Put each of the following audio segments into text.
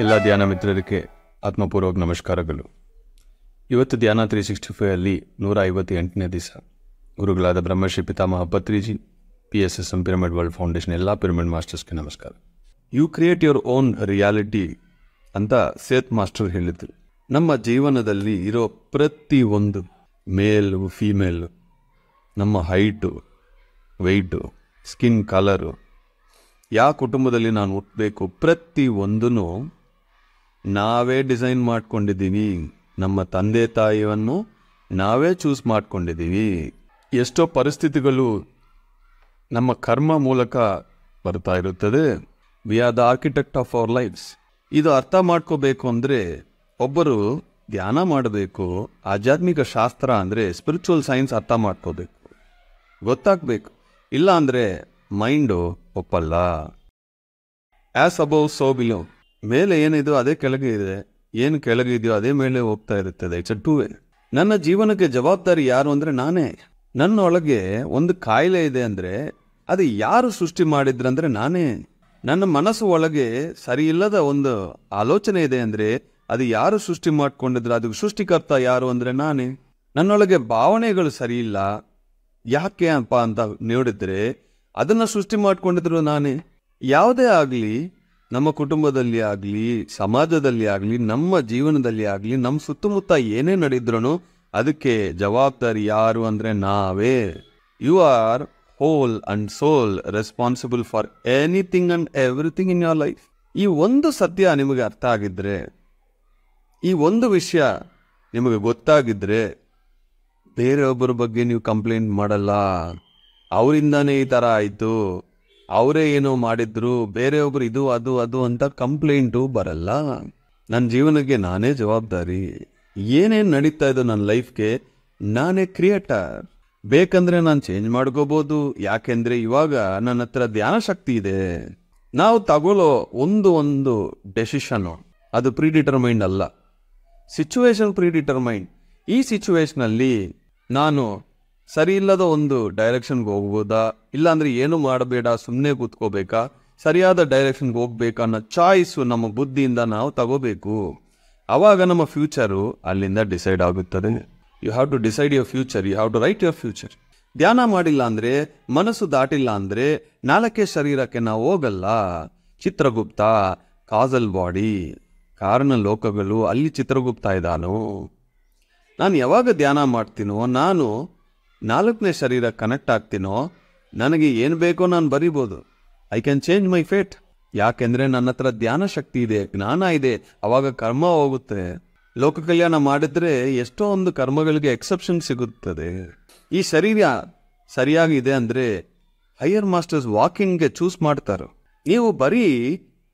ಎಲ್ಲ ಧ್ಯಾನ ಮಿತ್ರರಿಗೆ ಆತ್ಮಪೂರ್ವಕ ನಮಸ್ಕಾರಗಳು. ಇವತ್ತು ಧ್ಯಾನ 365 ಅಲ್ಲಿ 158ನೇ ದಿವಸ. ಗುರುಗಳಾದ Brahmashri Pitamaha Patriji, PSSM pyramid world foundation ಎಲ್ಲ ಪಿರಮಿಡ್ ಮಾಸ್ಟರ್ಸ್ಗೆ ನಮಸ್ಕಾರ. You create your own reality ಅಂತ ಸೇತ್ ಮಾಸ್ಟರ್ ಹೇಳಿದ್ರು. ನಮ್ಮ ಜೀವನದಲ್ಲಿ ಇರೋ ಪ್ರತಿಯೊಂದು ಮೇಲು ಫೀಮೇಲು, ನಮ್ಮ ಹೈಟು, ವೆಯ್ಟು, ಸ್ಕಿನ್ ಕಲರು, ಯಾವ ಕುಟುಂಬದಲ್ಲಿ ನಾನು ಹುಟ್ಟಬೇಕು, ಪ್ರತಿಯೊಂದೂ ನಾವೇ ಡಿಸೈನ್ ಮಾಡ್ಕೊಂಡಿದ್ದೀವಿ. ನಮ್ಮ ತಂದೆ ತಾಯಿಯನ್ನು ನಾವೇ ಚೂಸ್ ಮಾಡ್ಕೊಂಡಿದ್ದೀವಿ. ಎಷ್ಟೋ ಪರಿಸ್ಥಿತಿಗಳು ನಮ್ಮ ಕರ್ಮ ಮೂಲಕ ಬರ್ತಾ ಇರುತ್ತದೆ. We are the architect of our lives. ಇದು ಅರ್ಥ ಮಾಡ್ಕೋಬೇಕು ಅಂದರೆ ಒಬ್ಬರು ಧ್ಯಾನ ಮಾಡಬೇಕು. ಆಧ್ಯಾತ್ಮಿಕ ಶಾಸ್ತ್ರ ಅಂದರೆ ಸ್ಪಿರಿಚುವಲ್ ಸೈನ್ಸ್ ಅರ್ಥ ಮಾಡ್ಕೋಬೇಕು, ಗೊತ್ತಾಗಬೇಕು. ಇಲ್ಲ ಅಂದರೆ ಮೈಂಡು ಒಪ್ಪಲ್ಲ. As above so below. ಮೇಲೆ ಏನಿದೆಯೋ ಅದೇ ಕೆಳಗೆ ಇದೆ, ಏನು ಕೆಳಗೆ ಇದೆಯೋ ಅದೇ ಮೇಲೆ ಹೋಗ್ತಾ ಇರುತ್ತದೆ. It's a two way. ನನ್ನ ಜೀವನಕ್ಕೆ ಜವಾಬ್ದಾರಿ ಯಾರು ಅಂದರೆ ನಾನೇ. ನನ್ನೊಳಗೆ ಒಂದು ಕಾಯಿಲೆ ಇದೆ ಅಂದರೆ ಅದು ಯಾರು ಸೃಷ್ಟಿ ಮಾಡಿದ್ರಂದ್ರೆ ನಾನೇ. ನನ್ನ ಮನಸ್ಸು ಒಳಗೆ ಸರಿ ಇಲ್ಲದ ಒಂದು ಆಲೋಚನೆ ಇದೆ ಅಂದರೆ ಅದು ಯಾರು ಸೃಷ್ಟಿ ಮಾಡ್ಕೊಂಡಿದ್ರೆ ಅದಕ್ಕೆ ಸೃಷ್ಟಿಕರ್ತ ಯಾರು ಅಂದರೆ ನಾನೇ. ನನ್ನೊಳಗೆ ಭಾವನೆಗಳು ಸರಿ ಇಲ್ಲ, ಯಾಕೆ ಅಪ್ಪ ಅಂತ ನೋಡಿದ್ರೆ ಅದನ್ನು ಸೃಷ್ಟಿ ಮಾಡ್ಕೊಂಡಿದ್ರು ನಾನೇ. ಯಾವುದೇ ಆಗಲಿ, ನಮ್ಮ ಕುಟುಂಬದಲ್ಲಿ ಆಗಲಿ, ಸಮಾಜದಲ್ಲಿ ಆಗಲಿ, ನಮ್ಮ ಜೀವನದಲ್ಲಿ ಆಗಲಿ, ನಮ್ಮ ಸುತ್ತಮುತ್ತ ಏನೇ ನಡೆದ್ರೂ ಅದಕ್ಕೆ ಜವಾಬ್ದಾರಿ ಯಾರು ಅಂದರೆ ನಾವೇ. You are whole and sole responsible for anything and everything in your life. ಈ ಒಂದು ಸತ್ಯ ನಿಮಗೆ ಅರ್ಥ ಆಗಿದ್ರೆ, ಈ ಒಂದು ವಿಷಯ ನಿಮಗೆ ಗೊತ್ತಾಗಿದ್ರೆ ಬೇರೆಯೊಬ್ಬರ ಬಗ್ಗೆ ನೀವು ಕಂಪ್ಲೇಂಟ್ ಮಾಡಲ್ಲ. ಅವರಿಂದಾನೇ ಈ ಥರ ಆಯಿತು, ಅವರೇ ಏನೋ ಮಾಡಿದ್ರು, ಬೇರೆಯೊಬ್ಬರು ಇದು ಅದು ಅದು ಅಂತ ಕಂಪ್ಲೇಂಟು ಬರಲ್ಲ. ನನ್ನ ಜೀವನಕ್ಕೆ ನಾನೇ ಜವಾಬ್ದಾರಿ. ಏನೇನು ನಡೀತಾ ಇದೆ ನನ್ನ ಲೈಫ್ಗೆ ನಾನೇ ಕ್ರಿಯೇಟರ್. ಬೇಕಂದ್ರೆ ನಾನು ಚೇಂಜ್ ಮಾಡ್ಕೋಬೋದು. ಯಾಕೆಂದರೆ ಇವಾಗ ನನ್ನ ಹತ್ರ ಧ್ಯಾನ ಶಕ್ತಿ ಇದೆ. ನಾವು ತಗೊಳ್ಳೋ ಒಂದು ಡೆಸಿಷನ್ನು ಅದು ಪ್ರೀಡಿಟರ್ಮೈಂಡ್ ಅಲ್ಲ, ಸಿಚುವೇಶನ್ ಪ್ರೀಡಿಟರ್ಮೈಂಡ್. ಈ ಸಿಚುವೇಶನಲ್ಲಿ ನಾನು ಸರಿ ಇಲ್ಲದ ಒಂದು ಡೈರೆಕ್ಷನ್ಗೆ ಹೋಗ್ಬೋದಾ, ಇಲ್ಲಾಂದ್ರೆ ಏನು ಮಾಡಬೇಡ ಸುಮ್ಮನೆ ಕೂತ್ಕೋಬೇಕಾ, ಸರಿಯಾದ ಡೈರೆಕ್ಷನ್ಗೆ ಹೋಗ್ಬೇಕಾ ಅನ್ನೋ ಚಾಯ್ಸು ನಮ್ಮ ಬುದ್ಧಿಯಿಂದ ನಾವು ತಗೋಬೇಕು. ಆವಾಗ ನಮ್ಮ ಫ್ಯೂಚರು ಅಲ್ಲಿಂದ ಡಿಸೈಡ್ ಆಗುತ್ತದೆ. You have to decide your future, you have to write your future. ಧ್ಯಾನ ಮಾಡಿಲ್ಲ ಅಂದರೆ, ಮನಸ್ಸು ದಾಟಿಲ್ಲ ಅಂದರೆ ನಾಲ್ಕೇ ಶರೀರಕ್ಕೆ ನಾವು ಹೋಗಲ್ಲ. ಚಿತ್ರಗುಪ್ತ, ಕಾಜಲ್ ಬಾಡಿ, ಕಾರಣ ಲೋಕಗಳು, ಅಲ್ಲಿ ಚಿತ್ರಗುಪ್ತ ಇದ್ದಾನು. ನಾನು ಯಾವಾಗ ಧ್ಯಾನ ಮಾಡ್ತೀನೋ, ನಾನು 4ನೇ ಶರೀರ ಕನೆಕ್ಟ್ ಆಗ್ತೀನೋ, ನನಗೆ ಏನು ಬೇಕೋ ನಾನು ಬರಿಬೋದು. I can change my fate. ಯಾಕೆಂದರೆ ನನ್ನ ಹತ್ರ ಧ್ಯಾನ ಶಕ್ತಿ ಇದೆ, ಜ್ಞಾನ ಇದೆ. ಅವಾಗ ಕರ್ಮ ಹೋಗುತ್ತೆ. ಲೋಕ ಕಲ್ಯಾಣ ಮಾಡಿದ್ರೆ ಎಷ್ಟೋ ಒಂದು ಕರ್ಮಗಳಿಗೆ ಎಕ್ಸೆಪ್ಷನ್ ಸಿಗುತ್ತದೆ. ಈ ಶರೀರ ಸರಿಯಾಗಿದೆ ಅಂದರೆ ಹೈಯರ್ ಮಾಸ್ಟರ್ಸ್ ವಾಕಿಂಗ್ಗೆ ಚೂಸ್ ಮಾಡ್ತಾರೆ. ನೀವು ಬರೀ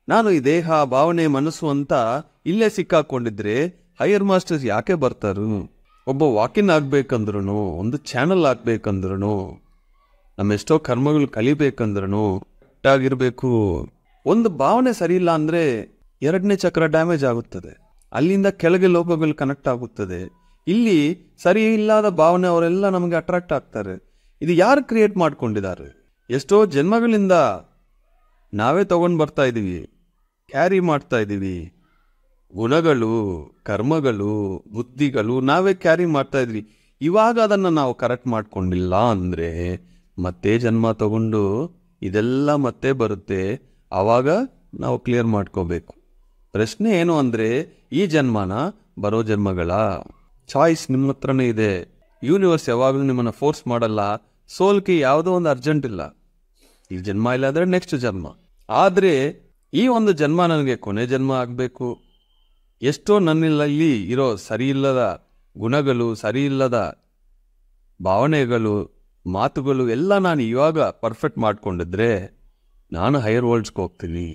ನಾನು ಈ ದೇಹ, ಭಾವನೆ, ಮನಸ್ಸು ಅಂತ ಇಲ್ಲೇ ಸಿಕ್ಕಾಕೊಂಡಿದ್ರೆ ಹೈಯರ್ ಮಾಸ್ಟರ್ಸ್ ಯಾಕೆ ಬರ್ತಾರು? ಒಬ್ಬ ವಾಕಿನ್ ಆಗ್ಬೇಕಂದ್ರೂ, ಒಂದು ಚಾನಲ್ ಆಗ್ಬೇಕಂದ್ರೂ, ನಮ್ಮೆಷ್ಟೋ ಕರ್ಮಗಳು ಕಲಿಬೇಕಂದ್ರೂ ಕರೆಕ್ಟಾಗಿರ್ಬೇಕು. ಒಂದು ಭಾವನೆ ಸರಿ ಇಲ್ಲ ಅಂದರೆ 2ನೇ ಚಕ್ರ ಡ್ಯಾಮೇಜ್ ಆಗುತ್ತದೆ. ಅಲ್ಲಿಂದ ಕೆಳಗೆ ಲೋಕಗಳು ಕನೆಕ್ಟ್ ಆಗುತ್ತದೆ. ಇಲ್ಲಿ ಸರಿ ಇಲ್ಲದ ಭಾವನೆ ಅವರೆಲ್ಲ ನಮಗೆ ಅಟ್ರಾಕ್ಟ್ ಆಗ್ತಾರೆ. ಇದು ಯಾರು ಕ್ರಿಯೇಟ್ ಮಾಡ್ಕೊಂಡಿದ್ದಾರೆ? ಎಷ್ಟೋ ಜನ್ಮಗಳಿಂದ ನಾವೇ ತಗೊಂಡು ಬರ್ತಾ ಇದ್ದೀವಿ, ಕ್ಯಾರಿ ಮಾಡ್ತಾ ಇದ್ದೀವಿ. ಗುಣಗಳು, ಕರ್ಮಗಳು, ಬುದ್ಧಿಗಳು ನಾವೇ ಕ್ಯಾರಿ ಮಾಡ್ತಾ ಇದ್ವಿ. ಇವಾಗ ಅದನ್ನು ನಾವು ಕರೆಕ್ಟ್ ಮಾಡ್ಕೊಂಡಿಲ್ಲ ಅಂದರೆ ಮತ್ತೆ ಜನ್ಮ ತಗೊಂಡು ಇದೆಲ್ಲ ಮತ್ತೆ ಬರುತ್ತೆ. ಆವಾಗ ನಾವು ಕ್ಲಿಯರ್ ಮಾಡ್ಕೋಬೇಕು. ಪ್ರಶ್ನೆ ಏನು ಅಂದರೆ, ಈ ಜನ್ಮನ ಬರೋ ಜನ್ಮಗಳ ಚಾಯ್ಸ್ ನಿಮ್ಮ ಹತ್ರನೇ ಇದೆ. ಯೂನಿವರ್ಸ್ ಯಾವಾಗಲೂ ನಿಮ್ಮನ್ನು ಫೋರ್ಸ್ ಮಾಡಲ್ಲ. ಸೋಲ್ಗೆ ಯಾವುದೋ ಒಂದು ಅರ್ಜೆಂಟ್ ಇಲ್ಲ. ಈ ಜನ್ಮ ಇಲ್ಲಾಂದರೆ ನೆಕ್ಸ್ಟ್ ಜನ್ಮ. ಆದರೆ ಈ ಒಂದು ಜನ್ಮ ನನಗೆ ಕೊನೆ ಜನ್ಮ ಆಗಬೇಕು. ಎಷ್ಟೋ ನನ್ನಲ್ಲಿ ಇರೋ ಸರಿಯಿಲ್ಲದ ಗುಣಗಳು, ಸರಿಯಿಲ್ಲದ ಭಾವನೆಗಳು, ಮಾತುಗಳು ಎಲ್ಲ ನಾನು ಇವಾಗ ಪರ್ಫೆಕ್ಟ್ ಮಾಡ್ಕೊಂಡಿದ್ರೆ ನಾನು ಹೈಯರ್ ವರ್ಲ್ಡ್ಸ್ಗೆ ಹೋಗ್ತೀನಿ.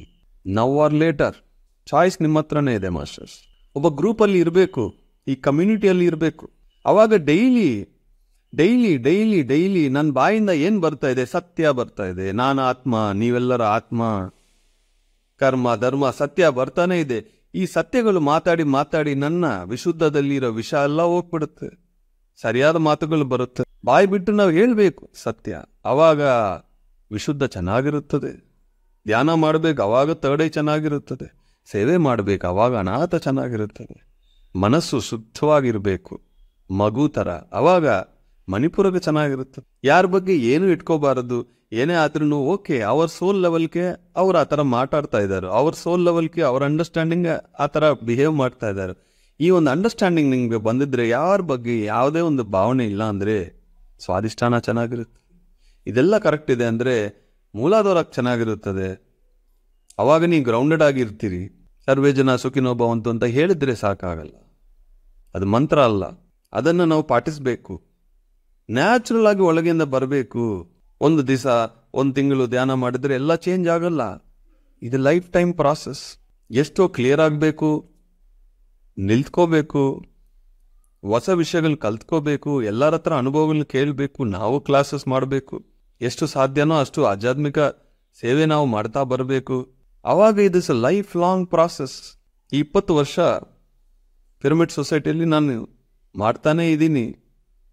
Now R litre. ಚಾಯ್ಸ್ ನಿಮ್ಮ ಹತ್ರನೇ ಇದೆ ಮಾಸ್ಟರ್ಸ್. ಒಬ್ಬ ಗ್ರೂಪಲ್ಲಿ ಇರಬೇಕು, ಈ ಕಮ್ಯುನಿಟಿಯಲ್ಲಿ ಇರಬೇಕು. ಆವಾಗ ಡೈಲಿ ಡೈಲಿ ಡೈಲಿ ಡೈಲಿ ನನ್ನ ಬಾಯಿಂದ ಏನು ಬರ್ತಾ ಇದೆ? ಸತ್ಯ ಬರ್ತಾ ಇದೆ. ನಾನು ಆತ್ಮ, ನೀವೆಲ್ಲರ ಆತ್ಮ, ಕರ್ಮ, ಧರ್ಮ, ಸತ್ಯ ಬರ್ತಾನೆ ಇದೆ. ಈ ಸತ್ಯಗಳು ಮಾತಾಡಿ ಮಾತಾಡಿ ನನ್ನ ವಿಶುದ್ಧದಲ್ಲಿರೋ ವಿಷ ಎಲ್ಲ ಹೋಗ್ಬಿಡುತ್ತೆ. ಸರಿಯಾದ ಮಾತುಗಳು ಬರುತ್ತೆ. ಬಾಯಿ ಬಿಟ್ಟು ನಾವು ಹೇಳ್ಬೇಕು ಸತ್ಯ. ಆವಾಗ ವಿಶುದ್ಧ ಚೆನ್ನಾಗಿರುತ್ತದೆ. ಧ್ಯಾನ ಮಾಡಬೇಕು, ಅವಾಗ ತರ್ಡ್ ಐ ಚೆನ್ನಾಗಿರುತ್ತದೆ. ಸೇವೆ ಮಾಡಬೇಕು. ಅವಾಗ ಅನಾಥ ಚೆನ್ನಾಗಿರುತ್ತದೆ. ಮನಸ್ಸು ಶುದ್ಧವಾಗಿರಬೇಕು, ಮಗು ಥರ. ಅವಾಗ ಮಣಿಪುರಕ್ಕೆ ಚೆನ್ನಾಗಿರುತ್ತದೆ. ಯಾರ ಬಗ್ಗೆ ಏನು ಇಟ್ಕೋಬಾರದು. ಏನೇ ಆದ್ರೂ ಓಕೆ, ಅವ್ರ ಸೋಲ್ ಲೆವೆಲ್ಗೆ ಅವ್ರು ಆ ಥರ ಮಾತಾಡ್ತಾ ಇದ್ದಾರೆ, ಅವ್ರ ಸೋಲ್ ಲೆವೆಲ್ಗೆ ಅವ್ರ ಅಂಡರ್ಸ್ಟ್ಯಾಂಡಿಂಗ್ ಆ ಥರ ಬಿಹೇವ್ ಮಾಡ್ತಾ ಇದ್ದಾರೆ. ಈ ಒಂದು ಅಂಡರ್ಸ್ಟ್ಯಾಂಡಿಂಗ್ ನಿಮಗೆ ಬಂದಿದ್ರೆ ಯಾರ ಬಗ್ಗೆ ಯಾವುದೇ ಒಂದು ಭಾವನೆ ಇಲ್ಲ ಅಂದರೆ ಸ್ವಾದಿಷ್ಟಾನ ಚೆನ್ನಾಗಿರುತ್ತೆ. ಇದೆಲ್ಲ ಕರೆಕ್ಟ್ ಇದೆ ಅಂದರೆ ಮೂಲಾಧಾರಕ್ಕೆ ಚೆನ್ನಾಗಿರುತ್ತದೆ. ಅವಾಗ ನೀವು ಗ್ರೌಂಡೆಡ್ ಆಗಿರ್ತೀರಿ. ಸರ್ವೇ ಜನ ಸುಖಿನೋ ಭವಂತು ಅಂತ ಹೇಳಿದ್ರೆ ಸಾಕಾಗಲ್ಲ, ಅದು ಮಂತ್ರ ಅಲ್ಲ. ಅದನ್ನು ನಾವು ಪಾಟಿಸಬೇಕು. ನ್ಯಾಚುರಲ್ ಆಗಿ ಒಳಗಿಂದ ಬರಬೇಕು. ಒಂದು ದಿವಸ, ಒಂದು ತಿಂಗಳು ಧ್ಯಾನ ಮಾಡಿದ್ರೆ ಎಲ್ಲ ಚೇಂಜ್ ಆಗಲ್ಲ. ಇದು ಲೈಫ್ ಟೈಮ್ ಪ್ರಾಸೆಸ್. ಎಷ್ಟೋ ಕ್ಲಿಯರ್ ಆಗಬೇಕು, ನಿಲ್ತ್ಕೋಬೇಕು, ಹೊಸ ವಿಷಯಗಳು ಕಲ್ತ್ಕೋಬೇಕು, ಎಲ್ಲರ ಹತ್ರ ಅನುಭವಗಳನ್ನ ಕೇಳಬೇಕು, ನಾವು ಕ್ಲಾಸಸ್ ಮಾಡಬೇಕು. ಎಷ್ಟು ಸಾಧ್ಯನೋ ಅಷ್ಟು ಆಧ್ಯಾತ್ಮಿಕ ಸೇವೆ ನಾವು ಮಾಡ್ತಾ ಬರಬೇಕು. ಅವಾಗ ಇದು ಲೈಫ್ ಲಾಂಗ್ ಪ್ರಾಸೆಸ್. ಈ 20 ವರ್ಷ ಪಿರಮಿಡ್ ಸೊಸೈಟಿಯಲ್ಲಿ ನಾನು ಮಾಡ್ತಾನೇ ಇದ್ದೀನಿ.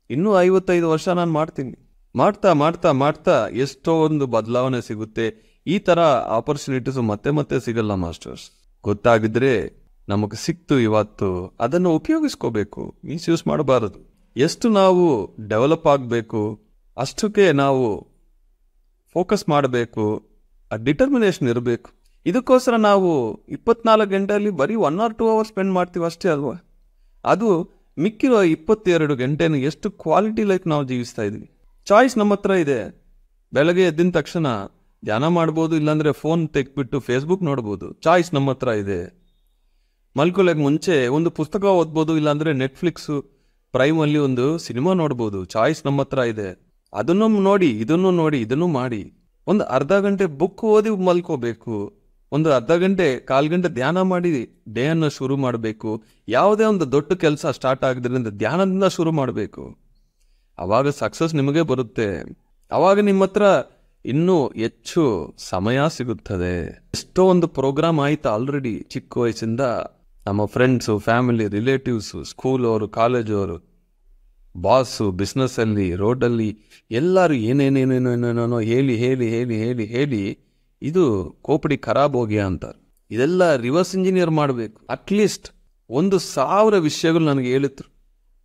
ಇನ್ನೂ 55 ವರ್ಷ ನಾನು ಮಾಡ್ತೀನಿ. ಮಾಡ್ತಾ ಮಾಡ್ತಾ ಮಾಡ್ತಾ ಎಷ್ಟೋ ಒಂದು ಬದಲಾವಣೆ ಸಿಗುತ್ತೆ. ಈ ಥರ ಆಪರ್ಚುನಿಟೀಸು ಮತ್ತೆ ಮತ್ತೆ ಸಿಗಲ್ಲ ಮಾಸ್ಟರ್ಸ್. ಗೊತ್ತಾಗಿದ್ರೆ ನಮಗೆ ಸಿಕ್ತು ಇವತ್ತು, ಅದನ್ನು ಉಪಯೋಗಿಸ್ಕೋಬೇಕು, ಮಿಸ್ಯೂಸ್ ಮಾಡಬಾರದು. ಎಷ್ಟು ನಾವು ಡೆವಲಪ್ ಆಗಬೇಕು ಅಷ್ಟಕ್ಕೆ ನಾವು ಫೋಕಸ್ ಮಾಡಬೇಕು, ಆ ಡಿಟರ್ಮಿನೇಷನ್ ಇರಬೇಕು. ಇದಕ್ಕೋಸ್ಕರ ನಾವು 24 ಗಂಟೆಯಲ್ಲಿ ಬರೀ 1 or 2 hours ಸ್ಪೆಂಡ್ ಮಾಡ್ತೀವಿ ಅಷ್ಟೇ ಅಲ್ವಾ. ಅದು ಮಿಕ್ಕಿರೋ 22 ಗಂಟೆನ ಎಷ್ಟು ಕ್ವಾಲಿಟಿ ಲೈಫ್ ನಾವು ಜೀವಿಸ್ತಾ ಇದ್ವಿ. ಚಾಯ್ಸ್ ನಮ್ಮ ಹತ್ರ ಇದೆ. ಬೆಳಗ್ಗೆ ಎದ್ದಿನ ತಕ್ಷಣ ಧ್ಯಾನ ಮಾಡ್ಬೋದು, ಇಲ್ಲಾಂದ್ರೆ ಫೋನ್ ತೆಗ್ಬಿಟ್ಟು ಫೇಸ್ಬುಕ್ ನೋಡ್ಬೋದು. ಚಾಯ್ಸ್ ನಮ್ಮ ಹತ್ರ ಇದೆ. ಮಲ್ಕೊಳಕ್ಕೆ ಮುಂಚೆ ಒಂದು ಪುಸ್ತಕ ಓದ್ಬೋದು, ಇಲ್ಲಾಂದ್ರೆ ನೆಟ್ಫ್ಲಿಕ್ಸು ಪ್ರೈಮಲ್ಲಿ ಒಂದು ಸಿನಿಮಾ ನೋಡ್ಬೋದು. ಚಾಯ್ಸ್ ನಮ್ಮ ಹತ್ರ ಇದೆ. ಅದನ್ನು ನೋಡಿ, ಇದನ್ನು ನೋಡಿ, ಇದನ್ನು ಮಾಡಿ. ಒಂದು ಅರ್ಧ ಗಂಟೆ ಬುಕ್ ಓದಿ ಮಲ್ಕೋಬೇಕು. ಒಂದು ಅರ್ಧ ಗಂಟೆ, 1/4 ಗಂಟೆ ಧ್ಯಾನ ಮಾಡಿ ಡೇಯನ್ನು ಶುರು ಮಾಡಬೇಕು. ಯಾವುದೇ ಒಂದು ದೊಡ್ಡ ಕೆಲಸ ಸ್ಟಾರ್ಟ್ ಆಗಿದ್ರಿಂದ ಧ್ಯಾನದಿಂದ ಶುರು ಮಾಡಬೇಕು. ಅವಾಗ ಸಕ್ಸಸ್ ನಿಮಗೆ ಬರುತ್ತೆ. ಅವಾಗ ನಿಮ್ಮ ಹತ್ರ ಇನ್ನೂ ಹೆಚ್ಚು ಸಮಯ ಸಿಗುತ್ತದೆ. ಎಷ್ಟೋ ಒಂದು ಪ್ರೋಗ್ರಾಮ್ ಆಯ್ತು ಆಲ್ರೆಡಿ. ಚಿಕ್ಕ ವಯಸ್ಸಿಂದ ನಮ್ಮ ಫ್ರೆಂಡ್ಸು, ಫ್ಯಾಮಿಲಿ, ರಿಲೇಟಿವ್ಸು, ಸ್ಕೂಲ್ ಅವರು, ಕಾಲೇಜ್ ಅವರು, ಬಾಸು, ಬಿಸ್ನೆಸ್ಸಲ್ಲಿ, ರೋಡಲ್ಲಿ ಎಲ್ಲರೂ ಏನೇನೇನೇನೇನೇನೋ ಹೇಳಿ ಹೇಳಿ ಹೇಳಿ ಹೇಳಿ ಹೇಳಿ ಇದು ಕೋಪಡಿ ಖರಾಬ್ ಹೋಗ್ಯಾ ಅಂತಾರೆ. ಇದೆಲ್ಲ ರಿವರ್ಸ್ ಇಂಜಿನಿಯರ್ ಮಾಡಬೇಕು. ಅಟ್ಲೀಸ್ಟ್ 1,000 ವಿಷಯಗಳು ನನಗೆ ಹೇಳಿದ್ರು.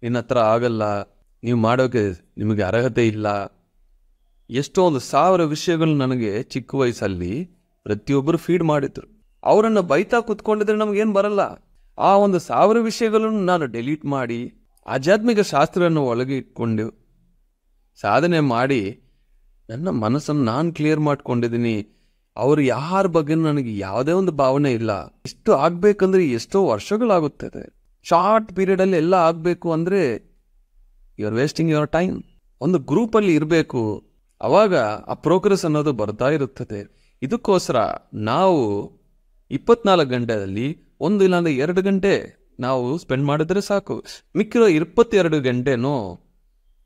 ನಿನ್ನ ಹತ್ರ ಆಗಲ್ಲ, ನೀವು ಮಾಡೋಕೆ ನಿಮಗೆ ಅರ್ಹತೆ ಇಲ್ಲ. ಎಷ್ಟೋ 1,000 ವಿಷಯಗಳು ನನಗೆ ಚಿಕ್ಕ ವಯಸ್ಸಲ್ಲಿ ಪ್ರತಿಯೊಬ್ಬರು ಫೀಡ್ ಮಾಡಿದ್ರು. ಅವರನ್ನು ಬೈತಾ ಕೂತ್ಕೊಂಡಿದ್ರೆ ನಮಗೇನು ಬರಲ್ಲ. ಆ 1,000 ವಿಷಯಗಳನ್ನು ನಾನು ಡೆಲೀಟ್ ಮಾಡಿ ಆಧ್ಯಾತ್ಮಿಕ ಶಾಸ್ತ್ರವನ್ನು ಒಳಗೆ ಇಟ್ಕೊಂಡು ಸಾಧನೆ ಮಾಡಿ ನನ್ನ ಮನಸ್ಸನ್ನು ನಾನು ಕ್ಲಿಯರ್ ಮಾಡ್ಕೊಂಡಿದ್ದೀನಿ. ಅವರು ಯಾರ ಬಗ್ಗೆ ನನಗೆ ಯಾವುದೇ ಒಂದು ಭಾವನೆ ಇಲ್ಲ. ಇಷ್ಟು ಆಗ್ಬೇಕಂದ್ರೆ ಎಷ್ಟೋ ವರ್ಷಗಳಾಗುತ್ತದೆ. ಶಾರ್ಟ್ ಪೀರಿಯಡಲ್ಲಿ ಎಲ್ಲ ಆಗಬೇಕು ಅಂದರೆ you are wasting your time. ಒಂದು ಗ್ರೂಪಲ್ಲಿ ಇರಬೇಕು, ಅವಾಗ ಆ ಪ್ರೋಗ್ರೆಸ್ ಅನ್ನೋದು ಬರ್ತಾ ಇರುತ್ತದೆ. ಇದಕ್ಕೋಸ್ಕರ ನಾವು 24 ಗಂಟೆಯಲ್ಲಿ 1 ಇಲ್ಲಾಂದ್ರೆ 2 ಗಂಟೆ ನಾವು ಸ್ಪೆಂಡ್ ಮಾಡಿದ್ರೆ ಸಾಕು. ಮಿಕ್ಕಿರೋ 22 ಗಂಟೆನೂ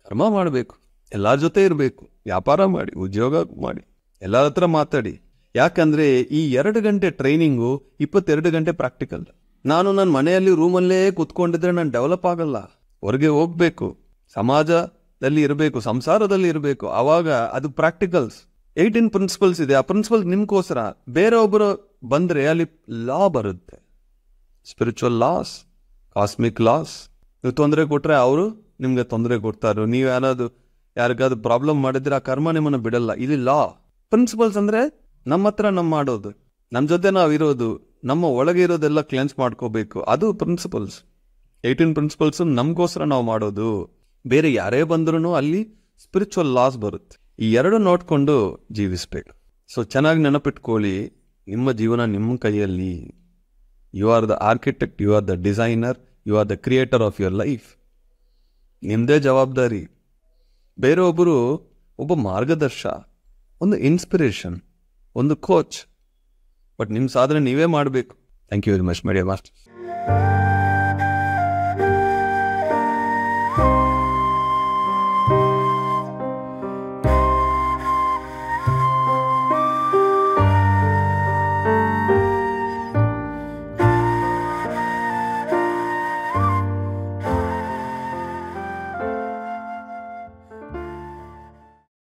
ಕರ್ಮ ಮಾಡಬೇಕು, ಎಲ್ಲರ ಜೊತೆ ಇರಬೇಕು, ವ್ಯಾಪಾರ ಮಾಡಿ, ಉದ್ಯೋಗ ಮಾಡಿ, ಎಲ್ಲರ ಹತ್ರ ಮಾತಾಡಿ. ಯಾಕಂದ್ರೆ ಈ 2 ಗಂಟೆ ಟ್ರೈನಿಂಗು, 22 ಗಂಟೆ ಪ್ರಾಕ್ಟಿಕಲ್. ನಾನು ನನ್ನ ಮನೆಯಲ್ಲಿ ರೂಮಲ್ಲೇ ಕೂತ್ಕೊಂಡಿದ್ರೆ ನಾನು ಡೆವಲಪ್ ಆಗಲ್ಲ. ಹೊರಗೆ ಹೋಗ್ಬೇಕು, ಸಮಾಜದಲ್ಲಿ ಇರಬೇಕು, ಸಂಸಾರದಲ್ಲಿ ಇರಬೇಕು. ಆವಾಗ ಅದು ಪ್ರಾಕ್ಟಿಕಲ್ಸ್. 18 ಪ್ರಿನ್ಸಿಪಲ್ಸ್ ಇದೆ. ಆ ಪ್ರಿನ್ಸಿಪಲ್ ನಿಮ್ಗೋಸ್ಕರ. ಬೇರೆ ಒಬ್ಬರು ಬಂದ್ರೆ ಅಲ್ಲಿ ಲಾ ಬರುತ್ತೆ, ಸ್ಪಿರಿಚುವಲ್ ಲಾಸ್, ಕಾಸ್ಮಿಕ್ ಲಾಸ್. ನೀವು ತೊಂದರೆ ಕೊಟ್ರೆ ಅವರು ನಿಮ್ಗೆ ತೊಂದರೆ ಕೊಡ್ತಾರೆ. ನೀವು ಯಾರಿಗಾದ್ರು ಪ್ರಾಬ್ಲಮ್ ಮಾಡಿದ್ರೆ ಆ ಕರ್ಮ ನಿಮ್ಮನ್ನು ಬಿಡಲ್ಲ. ಇಲ್ಲಿ ಲಾ. ಪ್ರಿನ್ಸಿಪಲ್ಸ್ ಅಂದ್ರೆ ನಮ್ಮ ಹತ್ರ ನಾವು ಮಾಡೋದು, ನಮ್ಮ ಜೊತೆ ನಾವು ಇರೋದು, ನಮ್ಮ ಒಳಗೆ ಇರೋದೆಲ್ಲ ಕ್ಲೆನ್ಸ್ ಮಾಡ್ಕೋಬೇಕು. ಅದು ಪ್ರಿನ್ಸಿಪಲ್ಸ್. 18 ಪ್ರಿನ್ಸಿಪಲ್ಸ್ ನಮಗೋಸ್ಕರ ನಾವು ಮಾಡೋದು. ಬೇರೆ ಯಾರೇ ಬಂದ್ರೂ ಅಲ್ಲಿ ಸ್ಪಿರಿಚುವಲ್ ಲಾಸ್ ಬರುತ್ತೆ. ಈ 2 ನೋಡ್ಕೊಂಡು ಜೀವಿಸ್ಬೇಕು. ಸೊ ಚೆನ್ನಾಗಿ ನೆನಪಿಟ್ಕೊಳ್ಳಿ, ನಿಮ್ಮ ಜೀವನ ನಿಮ್ಮ ಕೈಯಲ್ಲಿ. You are the architect, you are the designer, you are the creator of your life. ನಿಮ್ಮದೇ ಜವಾಬ್ದಾರಿ. ಬೇರೊಬ್ಬರು ಒಬ್ಬ ಮಾರ್ಗದರ್ಶ, ಒಂದು ಇನ್ಸ್ಪಿರೇಷನ್, ಒಂದು ಕೋಚ್. ಬಟ್ ನಿಮ್ಮ ಸಾಧನೆ ನೀವೇ ಮಾಡಬೇಕು. Thank you very much my dear master.